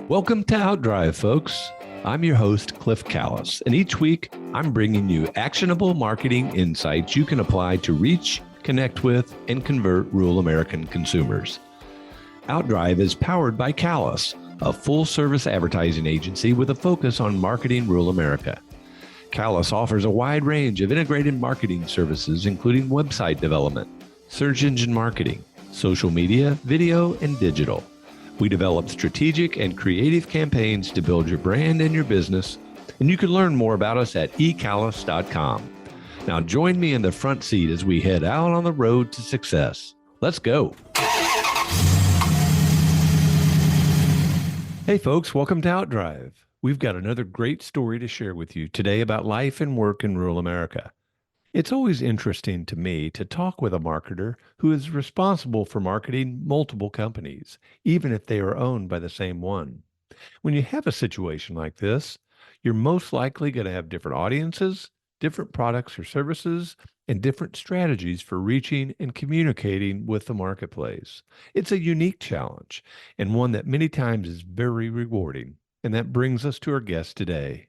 Welcome to Outdrive, folks. I'm your host, Cliff Callis, and each week I'm bringing you actionable marketing insights you can apply to reach, connect with, and convert rural American consumers. Outdrive is powered by Callis, a full-service advertising agency with a focus on marketing rural America. Callis offers a wide range of integrated marketing services, including website development, search engine marketing, social media, video, and digital. We develop strategic and creative campaigns to build your brand and your business, and you can learn more about us at ecallis.com. Now join me in the front seat as we head out on the road to success. Let's go. Hey folks, welcome to Outdrive. We've got another great story to share with you today about life and work in rural America. It's always interesting to me to talk with a marketer who is responsible for marketing multiple companies, even if they are owned by the same one. When you have a situation like this, you're most likely going to have different audiences, different products or services, and different strategies for reaching and communicating with the marketplace. It's a unique challenge and one that many times is very rewarding. And that brings us to our guest today.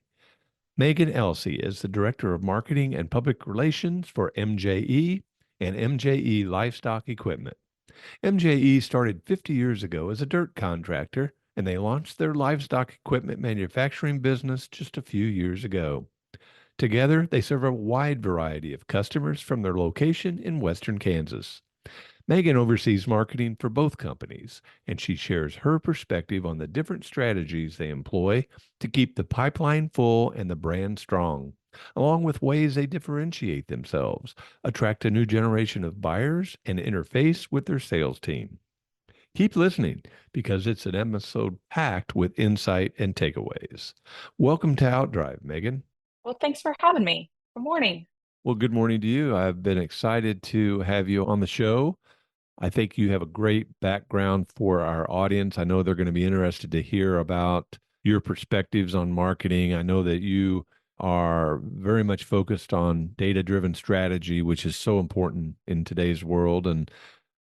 Megan Elsey is the Director of Marketing and Public Relations for MJE and MJE Livestock Equipment. MJE started 50 years ago as a dirt contractor, and they launched their livestock equipment manufacturing business just a few years ago. Together, they serve a wide variety of customers from their location in western Kansas. Megan oversees marketing for both companies, and she shares her perspective on the different strategies they employ to keep the pipeline full and the brand strong, along with ways they differentiate themselves, attract a new generation of buyers, and interface with their sales team. Keep listening because it's an episode packed with insight and takeaways. Welcome to Outdrive, Megan. Well, thanks for having me. Good morning. Well, good morning to you. I've been excited to have you on the show. I think you have a great background for our audience. I know they're going to be interested to hear about your perspectives on marketing. I know that you are very much focused on data-driven strategy, which is so important in today's world. And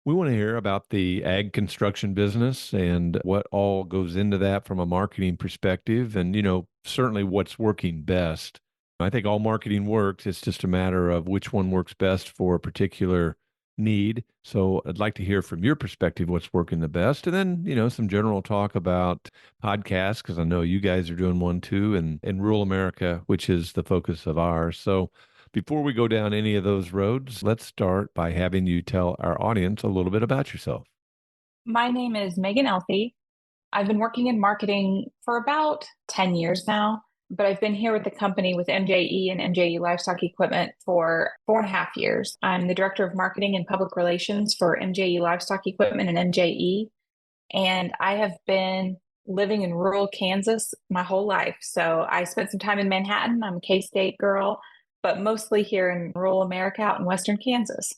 we want to hear about the ag construction business and what all goes into that from a marketing perspective and, certainly what's working best. I think all marketing works. It's just a matter of which one works best for a particular need. So I'd like to hear from your perspective what's working the best. And then, some general talk about podcasts, because I know you guys are doing one too, and in rural America, which is the focus of ours. So before we go down any of those roads, let's start by having you tell our audience a little bit about yourself. My name is Megan Elthy. I've been working in marketing for about 10 years now, but I've been here with the company with MJE and MJE Livestock Equipment for 4.5 years. I'm the Director of Marketing and Public Relations for MJE Livestock Equipment and MJE. And I have been living in rural Kansas my whole life. So I spent some time in Manhattan. I'm a K-State girl, but mostly here in rural America out in western Kansas.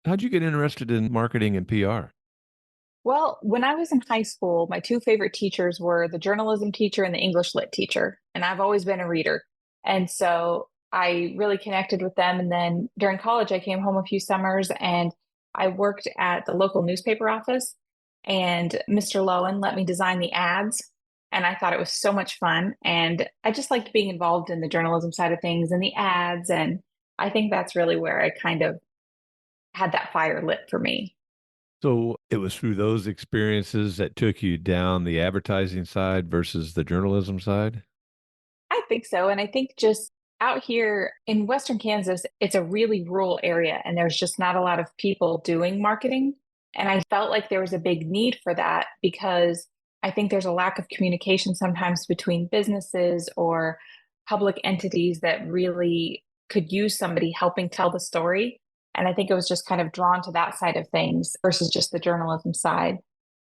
How'd you get interested in marketing and PR? Well, when I was in high school, my two favorite teachers were the journalism teacher and the English lit teacher. And I've always been a reader. And so I really connected with them. And then during college, I came home a few summers and I worked at the local newspaper office. And Mr. Lowen let me design the ads. And I thought it was so much fun. And I just liked being involved in the journalism side of things and the ads. And I think that's really where I kind of had that fire lit for me. So it was through those experiences that took you down the advertising side versus the journalism side? I think so. And I think just out here in Western Kansas, it's a really rural area and there's just not a lot of people doing marketing. And I felt like there was a big need for that because I think there's a lack of communication sometimes between businesses or public entities that really could use somebody helping tell the story. And I think it was just kind of drawn to that side of things versus just the journalism side.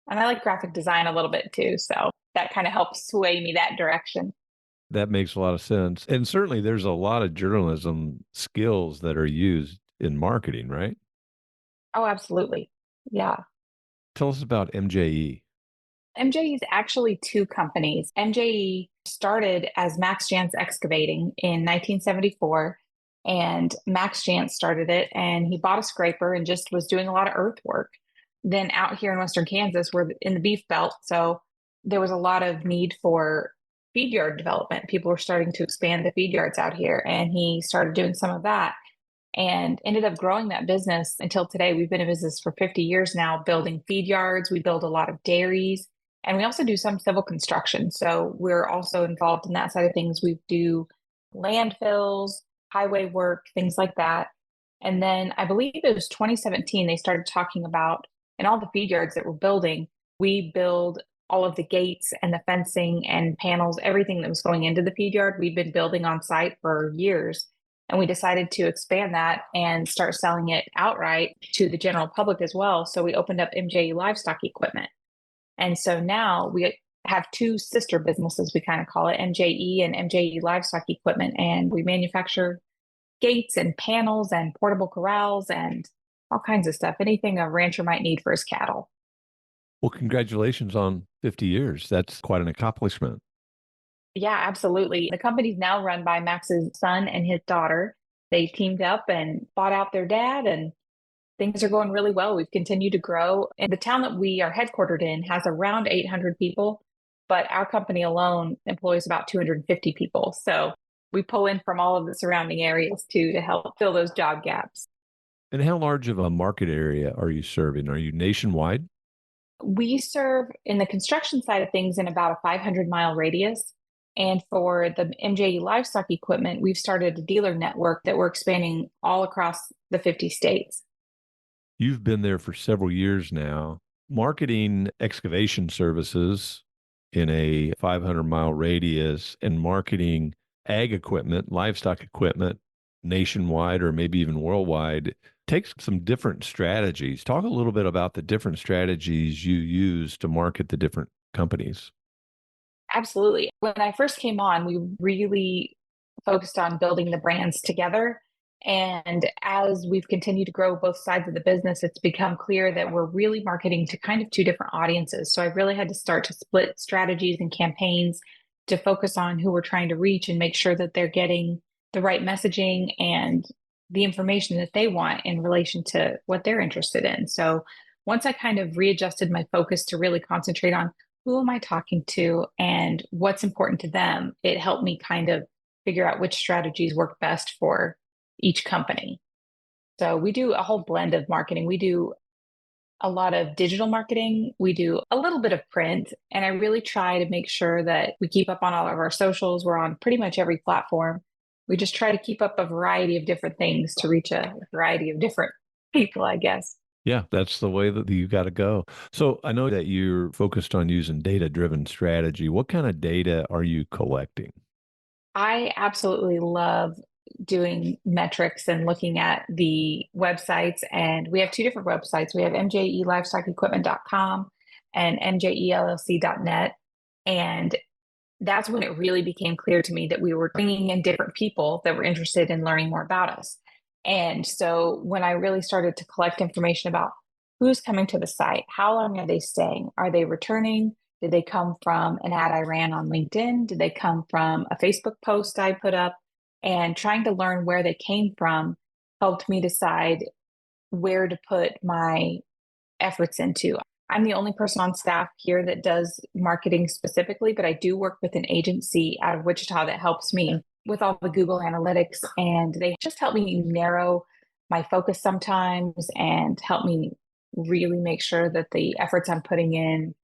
And I like graphic design a little bit too. So that kind of helps sway me that direction. That makes a lot of sense. And certainly there's a lot of journalism skills that are used in marketing, right? Oh, absolutely. Yeah. Tell us about MJE. MJE is actually two companies. MJE started as Max Jantz Excavating in 1974, and Max Jantz started it, and he bought a scraper and just was doing a lot of earthwork. Then out here in Western Kansas, we're in the beef belt, so there was a lot of need for feed yard development. People were starting to expand the feed yards out here, and he started doing some of that and ended up growing that business until today. We've been in business for 50 years now, building feed yards. We build a lot of dairies, and we also do some civil construction. So we're also involved in that side of things. We do landfills, highway work, things like that. And then I believe it was 2017, they started talking about in all the feed yards that we're building, we build all of the gates and the fencing and panels, everything that was going into the feed yard, we've been building on site for years. And we decided to expand that and start selling it outright to the general public as well. So we opened up MJE Livestock Equipment. And so now we have two sister businesses, we kind of call it MJE and MJE Livestock Equipment. And we manufacture gates and panels and portable corrals and all kinds of stuff, anything a rancher might need for his cattle. Well, congratulations on 50 years. That's quite an accomplishment. Yeah, absolutely. The company's now run by Max's son and his daughter. They teamed up and bought out their dad, and things are going really well. We've continued to grow. And the town that we are headquartered in has around 800 people, but our company alone employs about 250 people. So we pull in from all of the surrounding areas too to help fill those job gaps. And how large of a market area are you serving? Are you nationwide? We serve in the construction side of things in about a 500-mile radius. And for the MJE livestock equipment, we've started a dealer network that we're expanding all across the 50 states. You've been there for several years now. Marketing excavation services in a 500-mile radius and marketing ag equipment, livestock equipment nationwide or maybe even worldwide takes some different strategies. Talk a little bit about the different strategies you use to market the different companies. Absolutely. When I first came on, we really focused on building the brands together. And as we've continued to grow both sides of the business, it's become clear that we're really marketing to kind of two different audiences. So I really had to start to split strategies and campaigns to focus on who we're trying to reach and make sure that they're getting the right messaging and the information that they want in relation to what they're interested in. So once I kind of readjusted my focus to really concentrate on who am I talking to and what's important to them, it helped me kind of figure out which strategies work best for each company. So we do a whole blend of marketing. We do a lot of digital marketing. We do a little bit of print, and I really try to make sure that we keep up on all of our socials. We're on pretty much every platform. We just try to keep up a variety of different things to reach a variety of different people, I guess. Yeah, that's the way that you got to go. So I know that you're focused on using data-driven strategy. What kind of data are you collecting? I absolutely love doing metrics and looking at the websites. And we have two different websites. We have mjelivestock.equipment.com and mjellc.net. And that's when it really became clear to me that we were bringing in different people that were interested in learning more about us. And so when I really started to collect information about who's coming to the site, how long are they staying? Are they returning? Did they come from an ad I ran on LinkedIn? Did they come from a Facebook post I put up? And trying to learn where they came from helped me decide where to put my efforts into. I'm the only person on staff here that does marketing specifically, but I do work with an agency out of Wichita that helps me with all the Google Analytics, and they just help me narrow my focus sometimes and help me really make sure that the efforts I'm putting in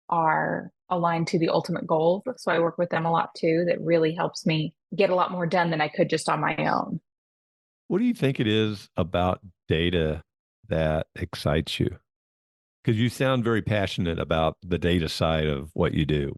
are aligned to the ultimate goal. So I work with them a lot too. That really helps me get a lot more done than I could just on my own. What do you think it is about data that excites you? Because you sound very passionate about the data side of what you do.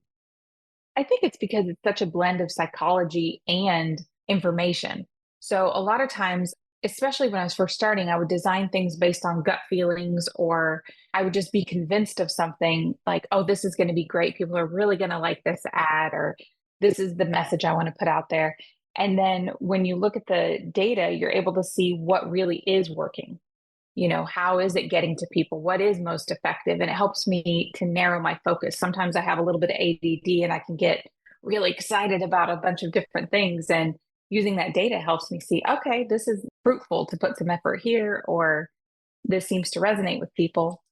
I think it's because it's such a blend of psychology and information. So a lot of times, especially when I was first starting, I would design things based on gut feelings, or I would just be convinced of something like, oh, this is going to be great. People are really going to like this ad, or this is the message I want to put out there. And then when you look at the data, you're able to see what really is working. How is it getting to people? What is most effective? And it helps me to narrow my focus. Sometimes I have a little bit of ADD and I can get really excited about a bunch of different things. And using that data helps me see, okay, this is fruitful to put some effort here, or this seems to resonate with people.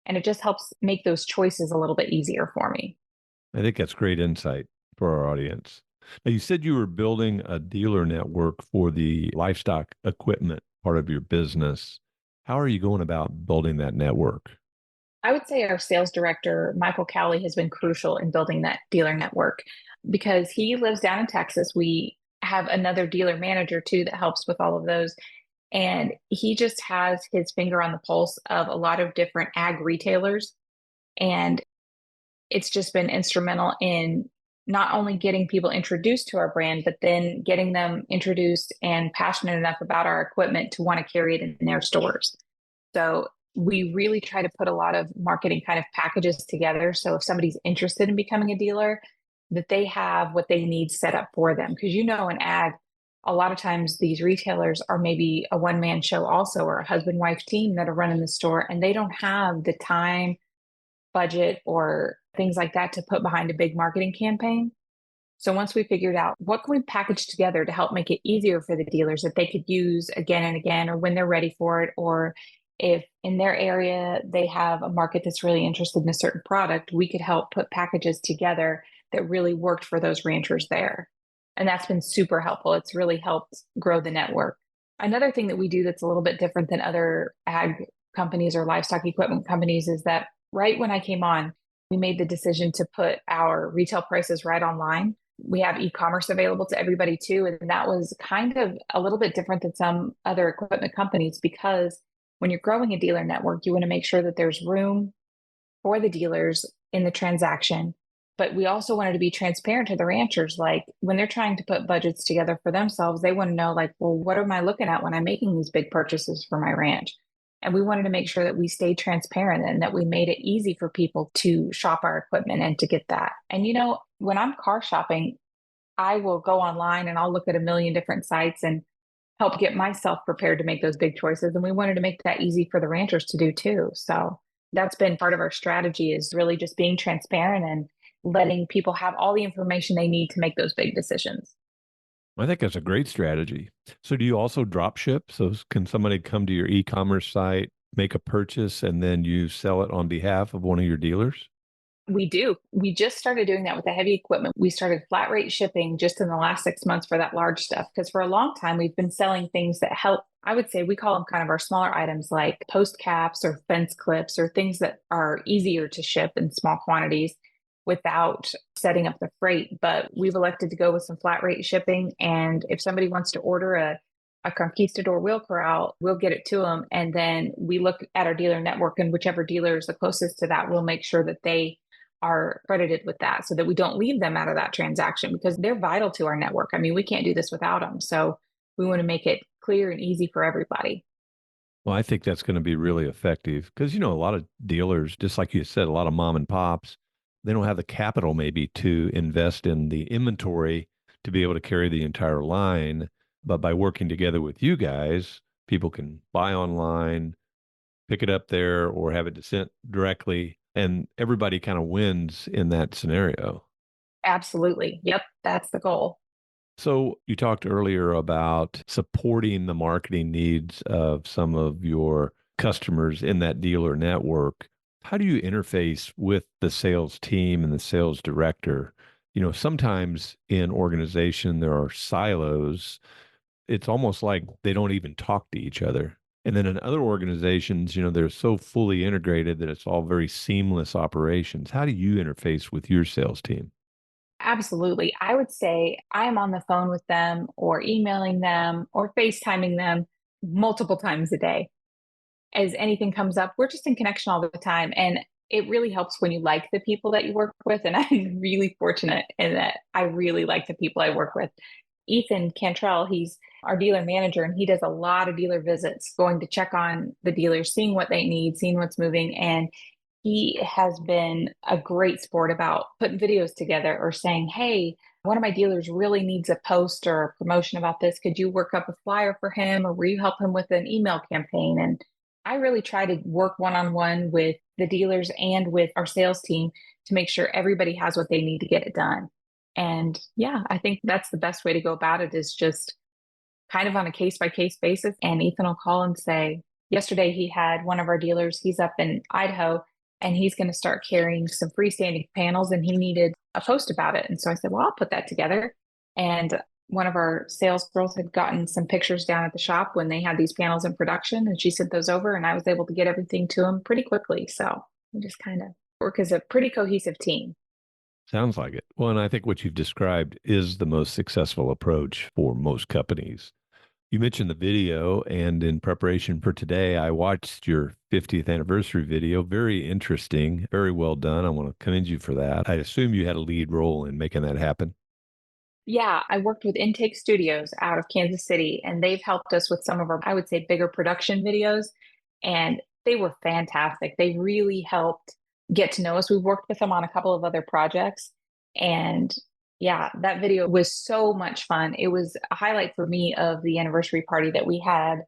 And it just helps make those choices a little bit easier for me. I think that's great insight for our audience. Now, you said you were building a dealer network for the livestock equipment part of your business. How are you going about building that network? I would say our sales director, Michael Callis, has been crucial in building that dealer network because he lives down in Texas. We have another dealer manager too that helps with all of those. And he just has his finger on the pulse of a lot of different ag retailers. And it's just been instrumental in not only getting people introduced to our brand, but then getting them introduced and passionate enough about our equipment to want to carry it in their stores. So we really try to put a lot of marketing kind of packages together. So if somebody's interested in becoming a dealer, that they have what they need set up for them. Because in ag, a lot of times these retailers are maybe a one-man show also, or a husband-wife team that are running the store, and they don't have the time, budget, or things like that to put behind a big marketing campaign. So once we figured out what can we package together to help make it easier for the dealers that they could use again and again, or when they're ready for it, or if in their area they have a market that's really interested in a certain product, we could help put packages together that really worked for those ranchers there. And that's been super helpful. It's really helped grow the network. Another thing that we do that's a little bit different than other ag companies or livestock equipment companies is that right when I came on, we made the decision to put our retail prices right online. We have e-commerce available to everybody too. And that was kind of a little bit different than some other equipment companies because when you're growing a dealer network, you want to make sure that there's room for the dealers in the transaction. But we also wanted to be transparent to the ranchers. Like when they're trying to put budgets together for themselves, they want to know, like, well, what am I looking at when I'm making these big purchases for my ranch? And we wanted to make sure that we stayed transparent and that we made it easy for people to shop our equipment and to get that. And when I'm car shopping, I will go online and I'll look at a million different sites and help get myself prepared to make those big choices. And we wanted to make that easy for the ranchers to do too. So that's been part of our strategy is really just being transparent and letting people have all the information they need to make those big decisions. I think that's a great strategy. So, do you also drop ship? So, can somebody come to your e-commerce site, make a purchase, and then you sell it on behalf of one of your dealers? We do. We just started doing that with the heavy equipment. We started flat rate shipping just in the last 6 months for that large stuff. Because for a long time, we've been selling things that help. I would say we call them kind of our smaller items like post caps or fence clips or things that are easier to ship in small quantities without setting up the freight. But we've elected to go with some flat rate shipping. And if somebody wants to order a conquistador wheel corral, we'll get it to them. And then we look at our dealer network, and whichever dealer is the closest to that, we'll make sure that they are credited with that so that we don't leave them out of that transaction because they're vital to our network. I mean, we can't do this without them. So we want to make it clear and easy for everybody. Well, I think that's going to be really effective because, a lot of dealers, just like you said, a lot of mom and pops, they don't have the capital maybe to invest in the inventory to be able to carry the entire line. But by working together with you guys, people can buy online, pick it up there, or have it sent directly. And everybody kind of wins in that scenario. Absolutely. Yep. That's the goal. So you talked earlier about supporting the marketing needs of some of your customers in that dealer network. How do you interface with the sales team and the sales director? Sometimes in organization there are silos. It's almost like they don't even talk to each other. And then in other organizations, they're so fully integrated that it's all very seamless operations. How do you interface with your sales team? Absolutely. I would say I am on the phone with them or emailing them or FaceTiming them multiple times a day. As anything comes up, we're just in connection all the time. And it really helps when you like the people that you work with. And I'm really fortunate in that I really like the people I work with. Ethan Cantrell, he's our dealer manager, and he does a lot of dealer visits, going to check on the dealers, seeing what they need, seeing what's moving. And he has been a great sport about putting videos together or saying, hey, one of my dealers really needs a post or a promotion about this. Could you work up a flyer for him or will you help him with an email campaign? And I really try to work one on one with the dealers and with our sales team to make sure everybody has what they need to get it done. And yeah, I think that's the best way to go about it is just kind of on a case by case basis. And Ethan will call and say, yesterday he had one of our dealers, he's up in Idaho, and he's going to start carrying some freestanding panels and he needed a post about it. And so I said, well, I'll put that together. And one of our sales girls had gotten some pictures down at the shop when they had these panels in production, and she sent those over, and I was able to get everything to them pretty quickly. So we just kind of work as a pretty cohesive team. Sounds like it. Well, and I think what you've described is the most successful approach for most companies. You mentioned the video, and in preparation for today, I watched your 50th anniversary video. Very interesting, very well done. I want to commend you for that. I assume you had a lead role in making that happen. Yeah, I worked with Intake Studios out of Kansas City, and they've helped us with some of our, I would say, bigger production videos. And they were fantastic. They really helped get to know us. We worked with them on a couple of other projects. And yeah, that video was so much fun. It was a highlight for me of the anniversary party that we had.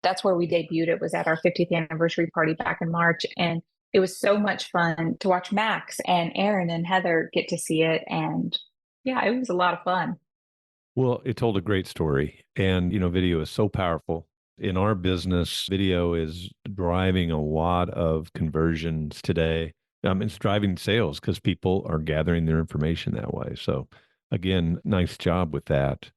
That's where we debuted. It was at our 50th anniversary party back in March. And it was so much fun to watch Max and Aaron and Heather get to see it. And yeah, it was a lot of fun. Well, it told a great story. And, video is so powerful. In our business, video is driving a lot of conversions today. It's driving sales because people are gathering their information that way. So, again, nice job with that.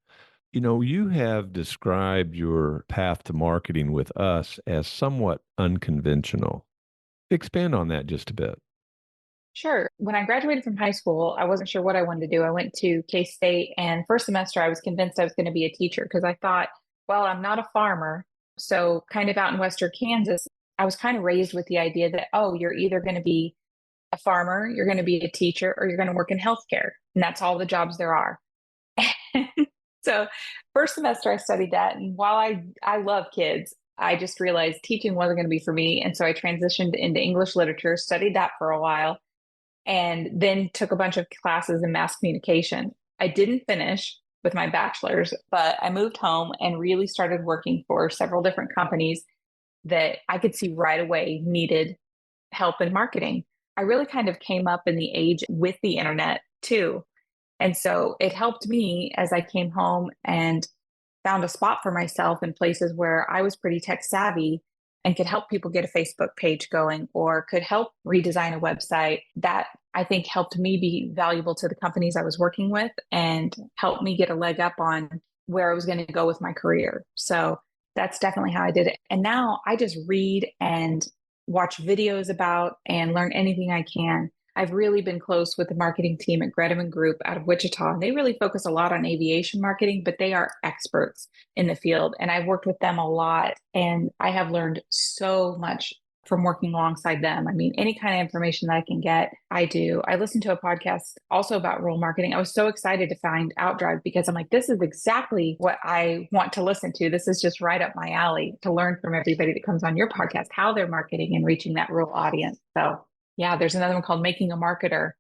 You have described your path to marketing with us as somewhat unconventional. Expand on that just a bit. Sure. When I graduated from high school, I wasn't sure what I wanted to do. I went to K-State, and first semester I was convinced I was going to be a teacher because I thought, well, I'm not a farmer. So kind of out in Western Kansas, I was kind of raised with the idea that, oh, you're either going to be a farmer, you're going to be a teacher, or you're going to work in healthcare. And that's all the jobs there are. So first semester I studied that. And while I love kids, I just realized teaching wasn't going to be for me. And so I transitioned into English literature, studied that for a while, and then took a bunch of classes in mass communication. I didn't finish with my bachelor's, but I moved home and really started working for several different companies that I could see right away needed help in marketing. I really kind of came up in the age with the internet too. And so it helped me as I came home and found a spot for myself in places where I was pretty tech savvy and could help people get a Facebook page going or could help redesign a website. That I think helped me be valuable to the companies I was working with and helped me get a leg up on where I was going to go with my career. So that's definitely how I did it. And now I just read and watch videos about and learn anything I can. I've really been close with the marketing team at Gredeman Group out of Wichita. And they really focus a lot on aviation marketing, but they are experts in the field. And I've worked with them a lot. And I have learned so much from working alongside them. I mean, any kind of information that I can get, I do. I listened to a podcast also about rural marketing. I was so excited to find Outdrive because I'm like, this is exactly what I want to listen to. This is just right up my alley to learn from everybody that comes on your podcast, how they're marketing and reaching that rural audience. So yeah, there's another one called Making a Marketer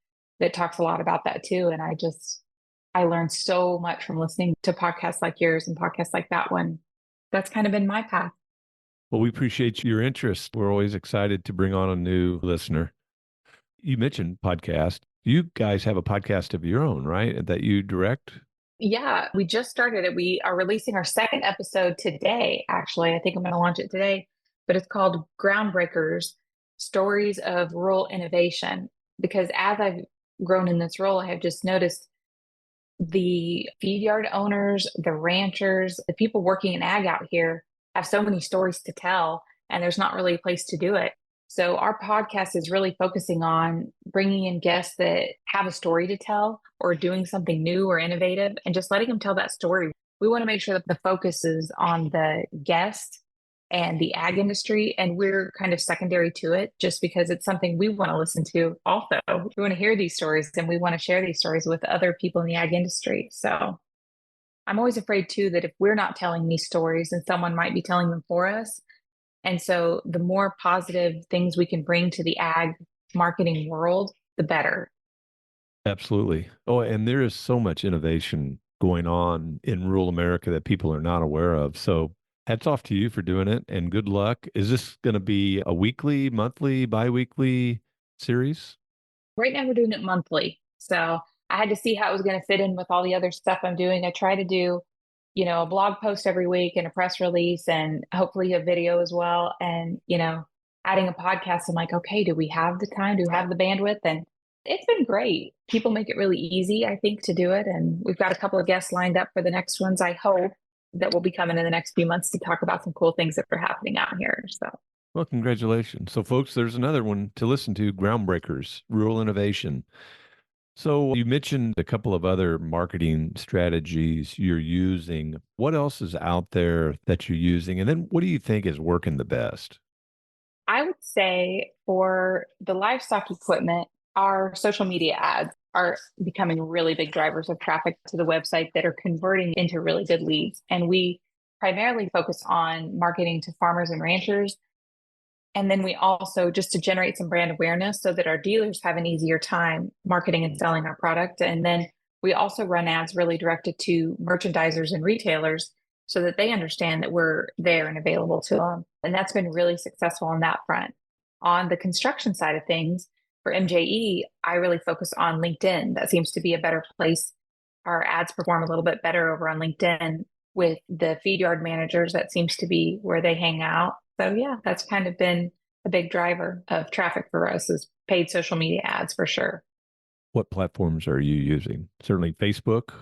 that talks a lot about that too. And I learned so much from listening to podcasts like yours and podcasts like that one. That's kind of been my path. Well, we appreciate your interest. We're always excited to bring on a new listener. You mentioned podcast. You guys have a podcast of your own, right? That you direct? Yeah, we just started it. We are releasing our second episode today, actually. I think I'm going to launch it today, but it's called Groundbreakers Stories of Rural Innovation. Because as I've grown in this role, I have just noticed the feed yard owners, the ranchers, the people working in ag out here have so many stories to tell, and there's not really a place to do it. So, our podcast is really focusing on bringing in guests that have a story to tell or doing something new or innovative and just letting them tell that story. We want to make sure that the focus is on the guest and the ag industry, and we're kind of secondary to it just because it's something we want to listen to also. We want to hear these stories and we want to share these stories with other people in the ag industry. So I'm always afraid too that if we're not telling these stories, then someone might be telling them for us. And so the more positive things we can bring to the ag marketing world, the better. Absolutely. Oh, and there is so much innovation going on in rural America that people are not aware of. So hats off to you for doing it and good luck. Is this going to be a weekly, monthly, bi-weekly series? Right now, we're doing it monthly. So I had to see how it was going to fit in with all the other stuff I'm doing. I try to do, a blog post every week and a press release and hopefully a video as well. And, adding a podcast, I'm like, okay, do we have the time? Do we have the bandwidth? And It's been great. People make it really easy, I think, to do it. And we've got a couple of guests lined up for the next ones, I hope, that will be coming in the next few months to talk about some cool things that are happening out here. So Well, congratulations. So, folks, there's another one to listen to, Groundbreakers, Rural Innovation. So, you mentioned a couple of other marketing strategies you're using. What else is out there that you're using? And then what do you think is working the best? I would say for the livestock equipment, our social media ads are becoming really big drivers of traffic to the website that are converting into really good leads. And we primarily focus on marketing to farmers and ranchers. And then we also, just to generate some brand awareness so that our dealers have an easier time marketing and selling our product. And then we also run ads really directed to merchandisers and retailers so that they understand that we're there and available to them. And that's been really successful on that front. On the construction side of things, for MJE, I really focus on LinkedIn. That seems to be a better place. Our ads perform a little bit better over on LinkedIn with the feed yard managers. That seems to be where they hang out. So yeah, that's kind of been a big driver of traffic for us is paid social media ads for sure. What platforms are you using? Certainly Facebook.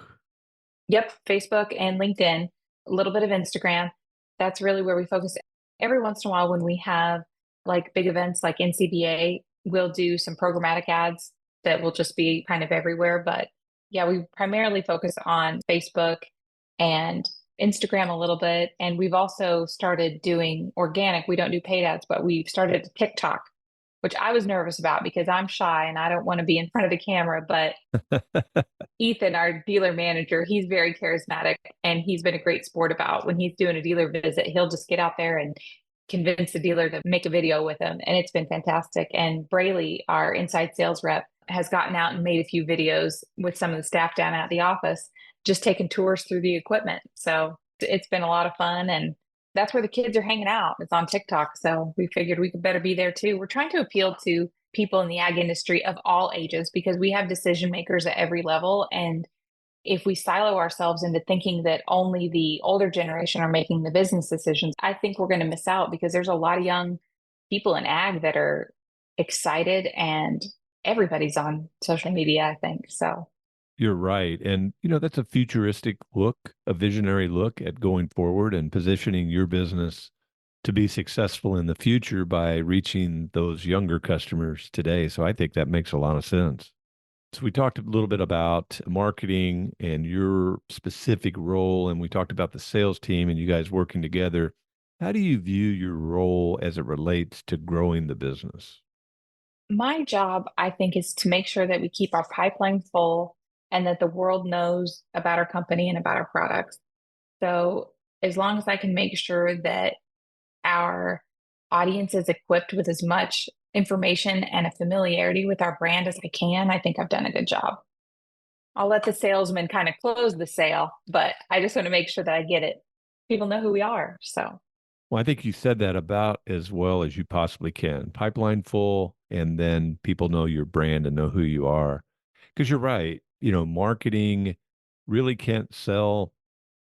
Yep, Facebook and LinkedIn, a little bit of Instagram. That's really where we focus. Every once in a while, when we have like big events like NCBA, we'll do some programmatic ads that will just be kind of everywhere. But yeah, we primarily focus on Facebook and Instagram a little bit. And we've also started doing organic. We don't do paid ads, but we've started TikTok, which I was nervous about because I'm shy and I don't want to be in front of the camera. But Ethan, our dealer manager, he's very charismatic and he's been a great sport about when he's doing a dealer visit, he'll just get out there and convince the dealer to make a video with him. And it's been fantastic. And Braley, our inside sales rep, has gotten out and made a few videos with some of the staff down at the office, just taking tours through the equipment. So it's been a lot of fun. And that's where the kids are hanging out. It's on TikTok. So we figured we could better be there too. We're trying to appeal to people in the ag industry of all ages because we have decision makers at every level. And if we silo ourselves into thinking that only the older generation are making the business decisions, I think we're going to miss out because there's a lot of young people in ag that are excited and everybody's on social media, I think. So You're right. And, that's a futuristic look, a visionary look at going forward and positioning your business to be successful in the future by reaching those younger customers today. So I think that makes a lot of sense. So we talked a little bit about marketing and your specific role, and we talked about the sales team and you guys working together. How do you view your role as it relates to growing the business? my job, I think, is to make sure that we keep our pipeline full and that the world knows about our company and about our products. So as long as I can make sure that our audience is equipped with as much information and a familiarity with our brand as I can, I think I've done a good job. I'll let the salesman kind of close the sale, but I just want to make sure that I get it. People know who we are. So, Well, I think you said that about as well as you possibly can. Pipeline full, and then people know your brand and know who you are. Because you're right, marketing really can't sell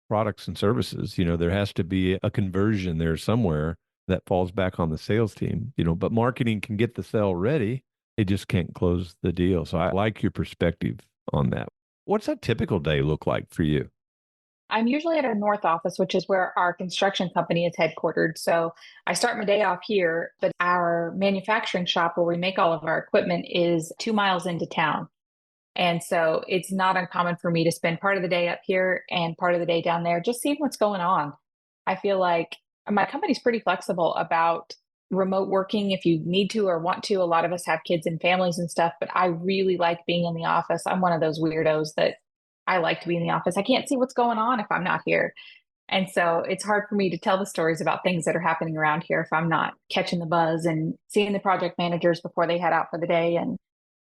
products and services. There has to be a conversion there somewhere that falls back on the sales team, but marketing can get the sale ready. It just can't close the deal. So I like your perspective on that. What's a typical day look like for you? I'm usually at our north office, which is where our construction company is headquartered. So, I start my day off here, but our manufacturing shop where we make all of our equipment is 2 miles into town. And so it's not uncommon for me to spend part of the day up here and part of the day down there, just seeing what's going on. I feel like my company's pretty flexible about remote working if you need to or want to. A lot of us have kids and families and stuff, but I really like being in the office. I'm one of those weirdos that I like to be in the office. I can't see what's going on if I'm not here. And so it's hard for me to tell the stories about things that are happening around here if I'm not catching the buzz and seeing the project managers before they head out for the day and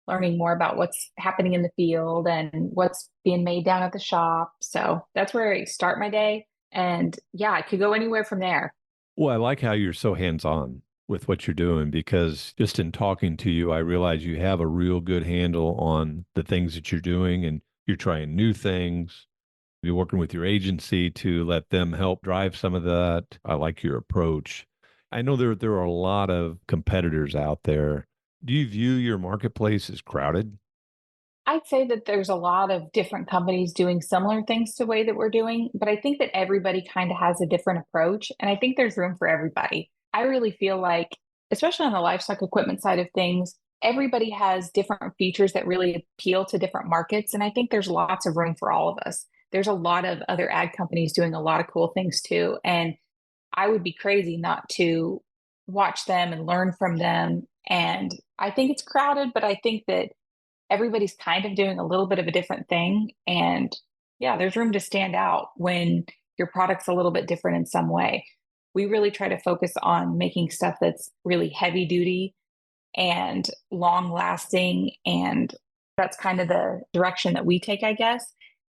learning more about what's happening in the field and what's being made down at the shop. So that's where I start my day. And yeah, I could go anywhere from there. Well, I like how you're so hands on with what you're doing because just in talking to you, I realize you have a real good handle on the things that you're doing and you're trying new things. You're working with your agency to let them help drive some of that. I like your approach. I know there are a lot of competitors out there Do you view your marketplace as crowded? I'd say that there's a lot of different companies doing similar things to the way that we're doing, but I think that everybody kind of has a different approach. And I think there's room for everybody. I really feel like, especially on the livestock equipment side of things, everybody has different features that really appeal to different markets. And I think there's lots of room for all of us. There's a lot of other ag companies doing a lot of cool things too. And I would be crazy not to watch them and learn from them. And I think it's crowded, but I think that everybody's kind of doing a little bit of a different thing. And yeah, there's room to stand out when your product's a little bit different in some way. We really try to focus on making stuff that's really heavy duty and long lasting. And that's kind of the direction that we take, I guess.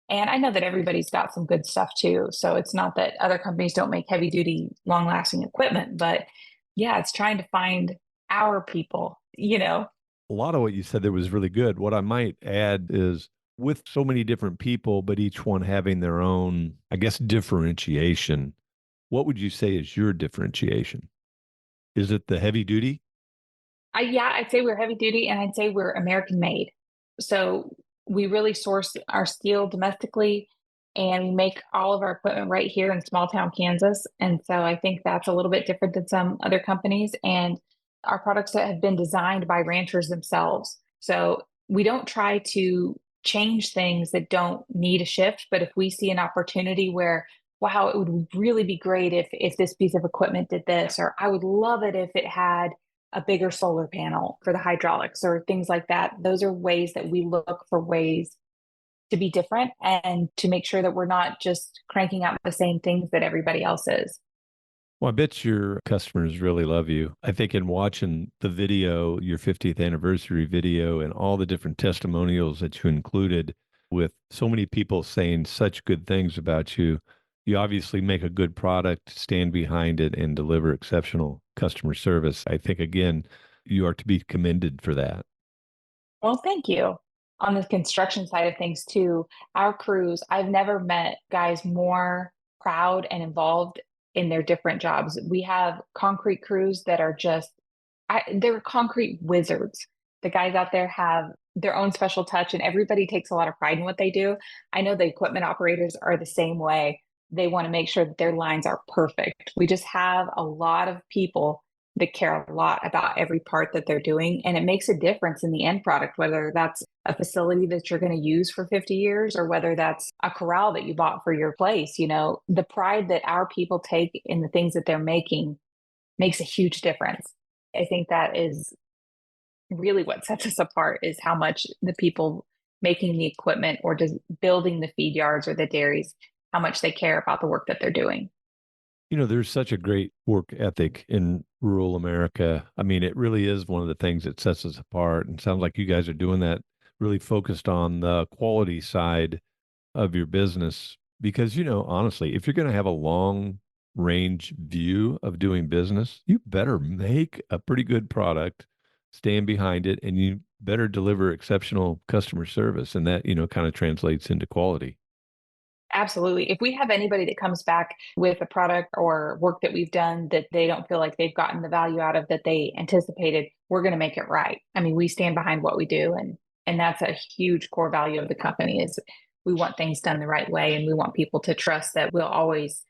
And I know that everybody's got some good stuff too. So it's not that other companies don't make heavy duty, long lasting equipment, but yeah, it's trying to find our people. A lot of what you said there was really good. What I might add is with so many different people, but each one having their own, I guess, differentiation, what would you say is your differentiation? Is it the heavy duty? Yeah, I'd say we're heavy duty and I'd say we're American made. So we really source our steel domestically and we make all of our equipment right here in small town Kansas. And so I think that's a little bit different than some other companies. And our products that have been designed by ranchers themselves. So we don't try to change things that don't need a shift. But if we see an opportunity where, wow, it would really be great if this piece of equipment did this, or I would love it if it had a bigger solar panel for the hydraulics or things like that. Those are ways that we look for ways to be different and to make sure that we're not just cranking out the same things that everybody else is. Well, I bet your customers really love you. I think in watching the video, your 50th anniversary video, and all the different testimonials that you included with so many people saying such good things about you, you obviously make a good product, stand behind it, and deliver exceptional customer service. I think, again, you are to be commended for that. Well, thank you. On the construction side of things, too, our crews, I've never met guys more proud and involved in their different jobs. We have concrete crews that are they're concrete wizards. The guys out there have their own special touch, and everybody takes a lot of pride in what they do. I know the equipment operators are the same way. They want to make sure that their lines are perfect. We just have a lot of people that care a lot about every part that they're doing. And it makes a difference in the end product, whether that's a facility that you're going to use for 50 years or whether that's a corral that you bought for your place. The pride that our people take in the things that they're making makes a huge difference. I think that is really what sets us apart is how much the people making the equipment or just building the feed yards or the dairies, how much they care about the work that they're doing. There's such a great work ethic in rural America. I mean, it really is one of the things that sets us apart. And sounds like you guys are doing that, really focused on the quality side of your business. Because, honestly, if you're going to have a long range view of doing business, you better make a pretty good product, stand behind it, and you better deliver exceptional customer service. And that, kind of translates into quality. Absolutely. If we have anybody that comes back with a product or work that we've done that they don't feel like they've gotten the value out of that they anticipated, we're going to make it right. I mean, we stand behind what we do and that's a huge core value of the company is we want things done the right way and we want people to trust that we'll always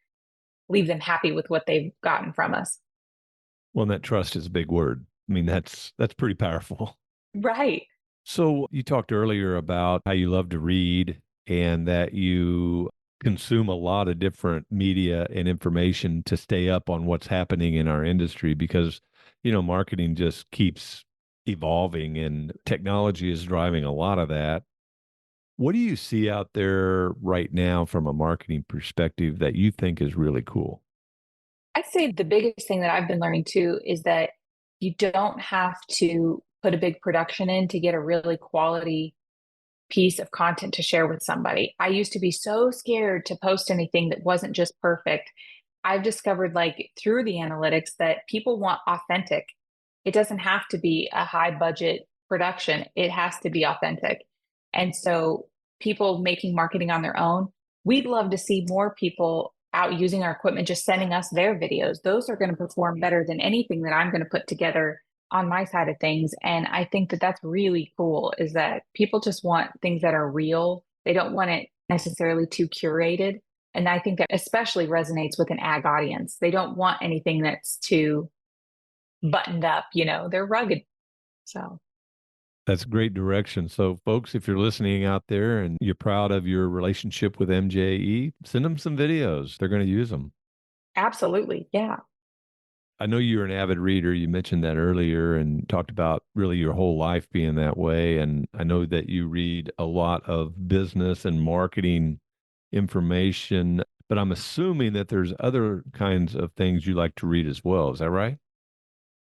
leave them happy with what they've gotten from us. Well, and that trust is a big word. I mean, that's pretty powerful. Right. So you talked earlier about how you love to read and that you consume a lot of different media and information to stay up on what's happening in our industry because, marketing just keeps evolving and technology is driving a lot of that. What do you see out there right now from a marketing perspective that you think is really cool? I'd say the biggest thing that I've been learning too is that you don't have to put a big production in to get a really quality piece of content to share with somebody. I used to be so scared to post anything that wasn't just perfect. I've discovered, like, through the analytics that people want authentic. It doesn't have to be a high budget production, it has to be authentic. And so, people making marketing on their own, we'd love to see more people out using our equipment, just sending us their videos. Those are going to perform better than anything that I'm going to put together on my side of things. And I think that that's really cool is that people just want things that are real. They don't want it necessarily too curated. And I think that especially resonates with an ag audience. They don't want anything that's too buttoned up, they're rugged. So That's great direction. So, folks, if you're listening out there and you're proud of your relationship with MJE, send them some videos. They're going to use them. absolutely. Yeah. I know you're an avid reader. You mentioned that earlier and talked about really your whole life being that way. And I know that you read a lot of business and marketing information, but I'm assuming that there's other kinds of things you like to read as well. Is that right?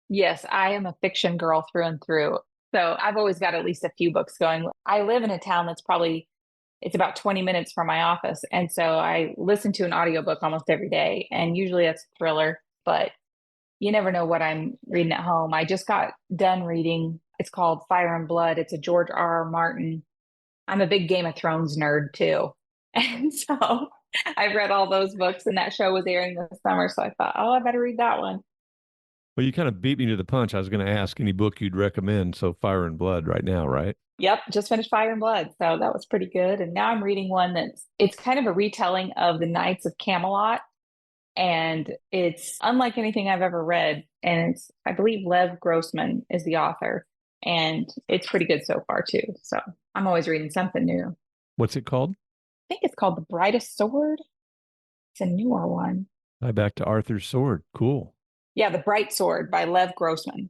Yes, I am a fiction girl through and through. So I've always got at least a few books going. I live in a town that's probably it's about 20 minutes from my office. And so I listen to an audiobook almost every day. And usually that's a thriller, but you never know what I'm reading at home. I just got done reading. It's called Fire and Blood. It's a George R. R. Martin. I'm a big Game of Thrones nerd too. And so I've read all those books and that show was airing this summer. So I thought, oh, I better read that one. Well, you kind of beat me to the punch. I was going to ask any book you'd recommend. So, Fire and Blood right now, right? Yep, just finished Fire and Blood. So that was pretty good. And now I'm reading one it's kind of a retelling of the Knights of Camelot. And it's unlike anything I've ever read. And I believe Lev Grossman is the author. And it's pretty good so far too. So I'm always reading something new. I What's it called? think it's called The Brightest Sword. It's a newer one. Hi, back to Arthur's Sword. Cool. Yeah, The Bright Sword by Lev Grossman.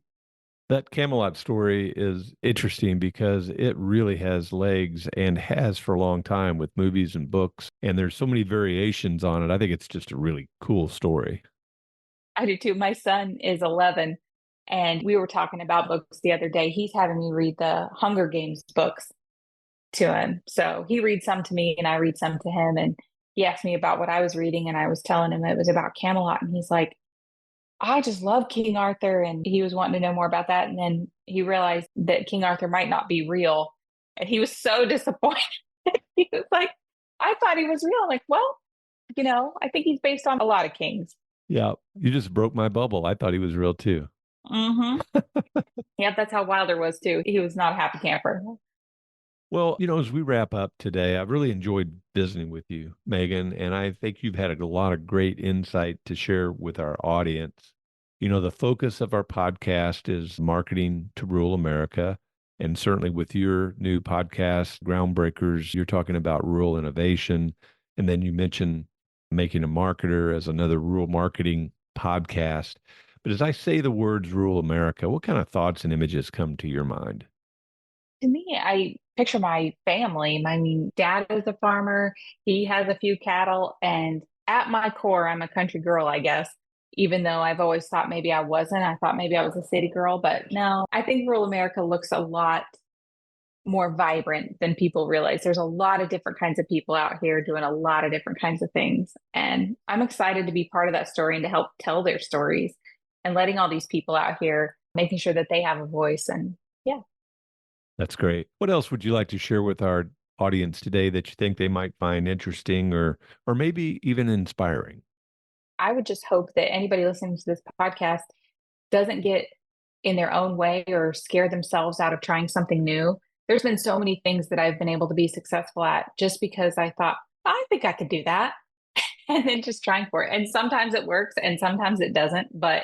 That Camelot story is interesting because it really has legs and has for a long time with movies and books. And there's so many variations on it. I think it's just a really cool story. I do too. My son is 11 and we were talking about books the other day. He's having me read the Hunger Games books to him. So he reads some to me and I read some to him. And he asked me about what I was reading and I was telling him it was about Camelot. And he's like, I just love King Arthur. And he was wanting to know more about that. And then he realized that King Arthur might not be real. And he was so disappointed. He was like, I thought he was real. Like, well, I think he's based on a lot of kings. Yeah, you just broke my bubble. I thought he was real too. Mm-hmm. Yeah, that's how Wilder was too. He was not a happy camper. Well, as we wrap up today, I've really enjoyed visiting with you, Megan, and I think you've had a lot of great insight to share with our audience. The focus of our podcast is marketing to rural America. And certainly with your new podcast, Groundbreakers, you're talking about rural innovation. And then you mentioned Making a Marketer as another rural marketing podcast. But as I say the words rural America, what kind of thoughts and images come to your mind? To me, I picture my family. My dad is a farmer. He has a few cattle. And at my core, I'm a country girl, I guess, even though I've always thought maybe I wasn't. I thought maybe I was a city girl. But no, I think rural America looks a lot more vibrant than people realize. There's a lot of different kinds of people out here doing a lot of different kinds of things. And I'm excited to be part of that story and to help tell their stories and letting all these people out here, making sure that they have a voice. And yeah. That's great. What else would you like to share with our audience today that you think they might find interesting or maybe even inspiring? I would just hope that anybody listening to this podcast doesn't get in their own way or scare themselves out of trying something new. There's been so many things that I've been able to be successful at just because I thought, I think I could do that. And then just trying for it. And sometimes it works and sometimes it doesn't, but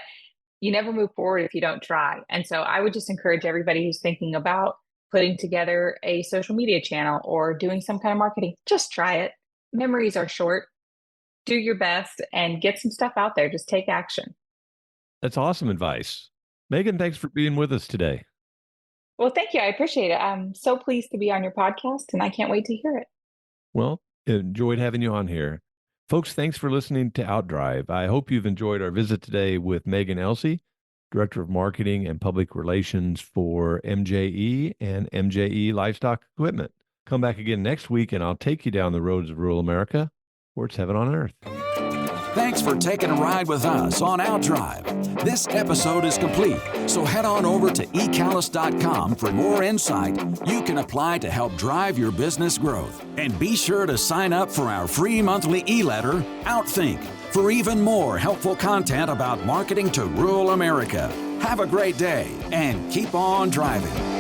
you never move forward if you don't try. And so I would just encourage everybody who's thinking about putting together a social media channel or doing some kind of marketing, just try it. Memories are short. Do your best and get some stuff out there. Just take action. That's awesome advice. Megan, thanks for being with us today. Well, thank you. I appreciate it. I'm so pleased to be on your podcast and I can't wait to hear it. Well, enjoyed having you on here. Folks, thanks for listening to Outdrive. I hope you've enjoyed our visit today with Megan Elsey, Director of Marketing and Public Relations for MJE and MJE Livestock Equipment. Come back again next week and I'll take you down the roads of rural America where it's heaven on earth. Thanks for taking a ride with us on Outdrive. This episode is complete, so head on over to eCallis.com for more insight you can apply to help drive your business growth. And be sure to sign up for our free monthly e-letter, Outthink, for even more helpful content about marketing to rural America. Have a great day and keep on driving.